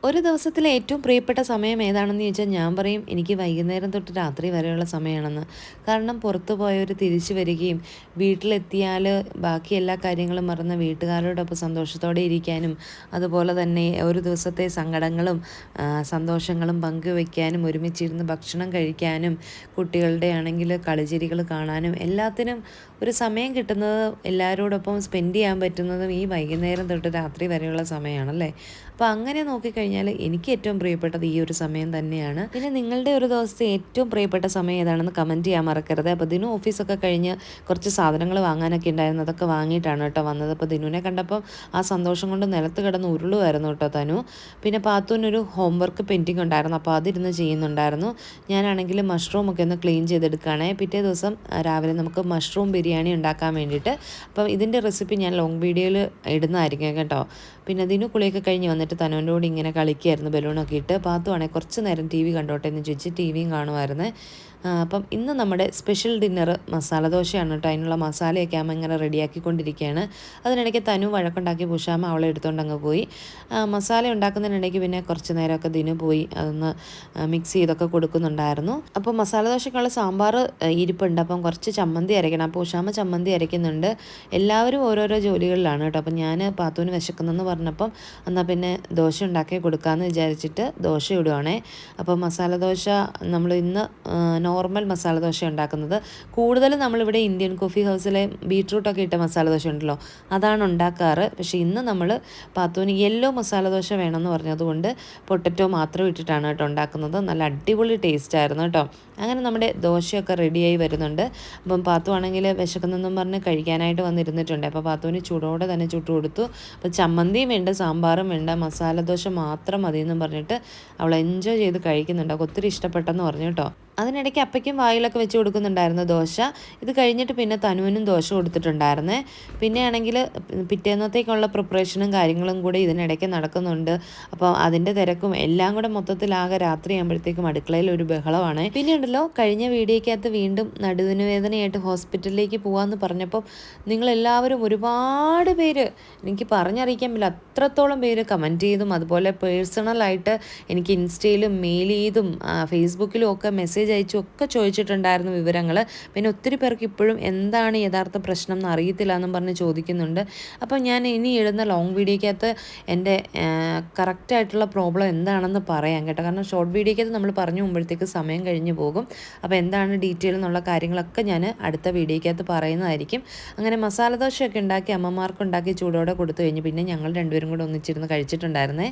ഒരു ദിവസത്തിലെ ഏറ്റവും പ്രിയപ്പെട്ട സമയം ഏതാണെന്ന് ചോദിച്ചാൽ ഞാൻ പറയും എനിക്ക് വൈകുന്നേരം തൊട്ട് രാത്രി വരെയുള്ള സമയമാണെന്ന്. കാരണം പുറത്തു പോയവർ തിരിച്ചു വരികയും വീട്ടിലെത്തിയാൽ ബാക്കി എല്ലാ കാര്യങ്ങളും മറന്ന് വീട്ടുകാരോടൊപ്പം സന്തോഷത്തോടെ ഇരിക്കാനും അതുപോലെ തന്നെ ഒരു ദിവസത്തെ സങ്കടങ്ങളും സന്തോഷങ്ങളും പങ്കുവയ്ക്കാനും ഒരുമിച്ചിരുന്ന് ഭക്ഷണം കഴിക്കാനും കുട്ടികളുടെ ആണെങ്കിൽ കളിച്ചിരികൾ കാണാനും എല്ലാത്തിനും ഒരു സമയം കിട്ടുന്നത് എല്ലാവരോടൊപ്പം സ്പെൻഡ് ചെയ്യാൻ പറ്റുന്നതും ഈ വൈകുന്നേരം തൊട്ട് രാത്രി വരെയുള്ള സമയമാണല്ലേ. അപ്പോൾ അങ്ങനെ നോക്കിക്കഴിഞ്ഞാൽ എനിക്ക് ഏറ്റവും പ്രിയപ്പെട്ടത് ഈ ഒരു സമയം തന്നെയാണ്. പിന്നെ നിങ്ങളുടെ ഒരു ദിവസത്തെ ഏറ്റവും പ്രിയപ്പെട്ട സമയം ഏതാണെന്ന് കമൻറ്റ് ചെയ്യാൻ മറക്കരുത്. അപ്പോൾ ദിനു ഓഫീസൊക്കെ കഴിഞ്ഞ് കുറച്ച് സാധനങ്ങൾ വാങ്ങാനൊക്കെ ഉണ്ടായിരുന്നു, അതൊക്കെ വാങ്ങിയിട്ടാണ് കേട്ടോ വന്നത്. അപ്പോൾ ദിനുവിനെ കണ്ടപ്പോൾ ആ സന്തോഷം കൊണ്ട് നിലത്ത് കിടന്ന് ഉരുളുമായിരുന്നു കേട്ടോ തനു. പിന്നെ പാത്തുവിനൊരു ഹോംവർക്ക് പെൻഡിങ് ഉണ്ടായിരുന്നു, അപ്പോൾ അതിരുന്ന് ചെയ്യുന്നുണ്ടായിരുന്നു. ഞാനാണെങ്കിൽ മഷ്റൂമൊക്കെ ഒന്ന് ക്ലീൻ ചെയ്തെടുക്കുകയാണേ. പിറ്റേ ദിവസം രാവിലെ നമുക്ക് മഷ്റൂം ബിരിയാണി ഉണ്ടാക്കാൻ വേണ്ടിയിട്ട്. അപ്പം ഇതിൻ്റെ റെസിപ്പി ഞാൻ ലോങ് വീഡിയോയിൽ ഇടുന്നതായിരിക്കും കേട്ടോ. പിന്നെ ദിനു കുളിയൊക്കെ കഴിഞ്ഞ് വന്നിട്ട് തനുവിൻ്റെ കൂടെ ഇങ്ങനെ കളിക്കുകയായിരുന്നു ബലൂണൊക്കെ ഇട്ട്. പാത്തുവാണെങ്കിൽ കുറച്ച് നേരം ടി വി കണ്ടോട്ടെ എന്ന് ചോദിച്ച് ടി വിയും കാണുമായിരുന്നു. അപ്പം ഇന്ന് നമ്മുടെ സ്പെഷ്യൽ ഡിന്നർ മസാല ദോശയാണ് കേട്ടോ. അതിനുള്ള മസാലയൊക്കെ അമ്മ ഇങ്ങനെ റെഡിയാക്കിക്കൊണ്ടിരിക്കുകയാണ്. അതിനിടയ്ക്ക് തനു വഴക്കുണ്ടാക്കി പുഷാമ്മ അവളെ എടുത്തുകൊണ്ട് അങ്ങ് പോയി. മസാല ഉണ്ടാക്കുന്നതിനിടയ്ക്ക് പിന്നെ കുറച്ച് നേരമൊക്കെ ദിനു പോയി അതൊന്ന് മിക്സ് ചെയ്തൊക്കെ കൊടുക്കുന്നുണ്ടായിരുന്നു. അപ്പോൾ മസാല ദോശയ്ക്കുള്ള സാമ്പാർ ഇരിപ്പുണ്ട്, അപ്പം കുറച്ച് ചമ്മന്തി അരയ്ക്കണം. അപ്പോൾ ഉഷാമ്മ ചമ്മന്തി അരയ്ക്കുന്നുണ്ട്. എല്ലാവരും ഓരോരോ ജോലികളിലാണ് കേട്ടോ. അപ്പം ഞാൻ പാത്തുവിന് വിശക്കുന്നെന്ന് പറഞ്ഞപ്പം എന്നാൽ പിന്നെ ദോശ ഉണ്ടാക്കി കൊടുക്കാമെന്ന് വിചാരിച്ചിട്ട് ദോശ ഇടുവാണേ. അപ്പോൾ മസാല ദോശ നമ്മൾ ഇന്ന് നോർമൽ മസാല ദോശ ഉണ്ടാക്കുന്നത്. കൂടുതലും നമ്മളിവിടെ ഇന്ത്യൻ കോഫി ഹൗസിലെ ബീട്രൂട്ടൊക്കെ ഇട്ട മസാല ദോശ ഉണ്ടല്ലോ, അതാണ് ഉണ്ടാക്കാറ്. പക്ഷേ ഇന്ന് നമ്മൾ പാത്തുവിന് യെല്ലോ മസാല ദോശ വേണമെന്ന് പറഞ്ഞതുകൊണ്ട് പൊട്ടറ്റോ മാത്രം ഇട്ടിട്ടാണ് കേട്ടോ ഉണ്ടാക്കുന്നത്. നല്ല അടിപൊളി ടേസ്റ്റ് ആയിരുന്നു കേട്ടോ. അങ്ങനെ നമ്മുടെ ദോശയൊക്കെ റെഡിയായി വരുന്നുണ്ട്. അപ്പം പാത്തു ആണെങ്കിൽ വിശക്കുന്നെന്നും പറഞ്ഞ് കഴിക്കാനായിട്ട് വന്നിരുന്നിട്ടുണ്ട്. അപ്പോൾ പാത്തുവിന് ചൂടോടെ തന്നെ ചുട്ടു കൊടുത്തു. അപ്പോൾ ചമ്മന്തിയും വേണ്ട, സാമ്പാറും വേണ്ട, മസാല ദോശ മാത്രം മതിയെന്നും പറഞ്ഞിട്ട് അവൾ എൻജോയ് ചെയ്ത് കഴിക്കുന്നുണ്ട്. അവൾക്ക് ഒത്തിരി ഇഷ്ടപ്പെട്ടെന്ന് പറഞ്ഞു കേട്ടോ. അതിനിടയ്ക്ക് അപ്പയ്ക്കും വായിലൊക്കെ വെച്ച് കൊടുക്കുന്നുണ്ടായിരുന്നു ദോശ. ഇത് കഴിഞ്ഞിട്ട് പിന്നെ തനുവിനും ദോശ കൊടുത്തിട്ടുണ്ടായിരുന്നേ. പിന്നെ ആണെങ്കിൽ പിറ്റേന്നത്തേക്കുള്ള പ്രിപ്പറേഷനും കാര്യങ്ങളും കൂടി ഇതിനിടയ്ക്ക് നടക്കുന്നുണ്ട്. അപ്പോൾ അതിൻ്റെ തിരക്കും എല്ലാം കൂടെ മൊത്തത്തിലാകെ രാത്രിയാകുമ്പോഴത്തേക്കും അടുക്കളയിൽ ഒരു ബഹളമാണ്. പിന്നെ ഉണ്ടല്ലോ, കഴിഞ്ഞ വീഡിയോയ്ക്കകത്ത് വീണ്ടും നടുവിന് വേദനയായിട്ട് ഹോസ്പിറ്റലിലേക്ക് പോകാമെന്ന് പറഞ്ഞപ്പോൾ നിങ്ങളെല്ലാവരും ഒരുപാട് പേര്, എനിക്ക് പറഞ്ഞറിയിക്കാൻ പറ്റില്ല അത്രത്തോളം പേര് കമൻറ്റ് ചെയ്തും അതുപോലെ പേഴ്സണലായിട്ട് എനിക്ക് ഇൻസ്റ്റയിലും മെയിൽ ചെയ്തും ഫേസ്ബുക്കിലും ഒക്കെ മെസ്സേജ് അയച്ചും ഒക്കെ ചോദിച്ചിട്ടുണ്ടായിരുന്നു വിവരങ്ങൾ. പിന്നെ ഒത്തിരി പേർക്ക് ഇപ്പോഴും എന്താണ് യഥാർത്ഥ പ്രശ്നം എന്ന് അറിയത്തില്ല എന്നും പറഞ്ഞ് ചോദിക്കുന്നുണ്ട്. അപ്പോൾ ഞാൻ ഇനി ഇടുന്ന ലോങ് വീഡിയോയ്ക്കകത്ത് എൻ്റെ കറക്റ്റായിട്ടുള്ള പ്രോബ്ലം എന്താണെന്ന് പറയാം കേട്ടോ. കാരണം ഷോർട്ട് വീഡിയോയ്ക്കകത്ത് നമ്മൾ പറഞ്ഞു പോകുമ്പോഴത്തേക്ക് സമയം കഴിഞ്ഞ് പോകും. അപ്പോൾ എന്താണ് ഡീറ്റെയിൽ എന്നുള്ള കാര്യങ്ങളൊക്കെ ഞാൻ അടുത്ത വീഡിയോയ്ക്കകത്ത് പറയുന്നതായിരിക്കും. അങ്ങനെ മസാല ദോശയൊക്കെ ഉണ്ടാക്കി അമ്മമാർക്ക് ഉണ്ടാക്കി ചൂടോടെ കൊടുത്തു കഴിഞ്ഞ് പിന്നെ ഞങ്ങൾ രണ്ടുപേരും കൂടെ ഒന്നിച്ചിരുന്ന് കഴിച്ചിട്ടുണ്ടായിരുന്നേ.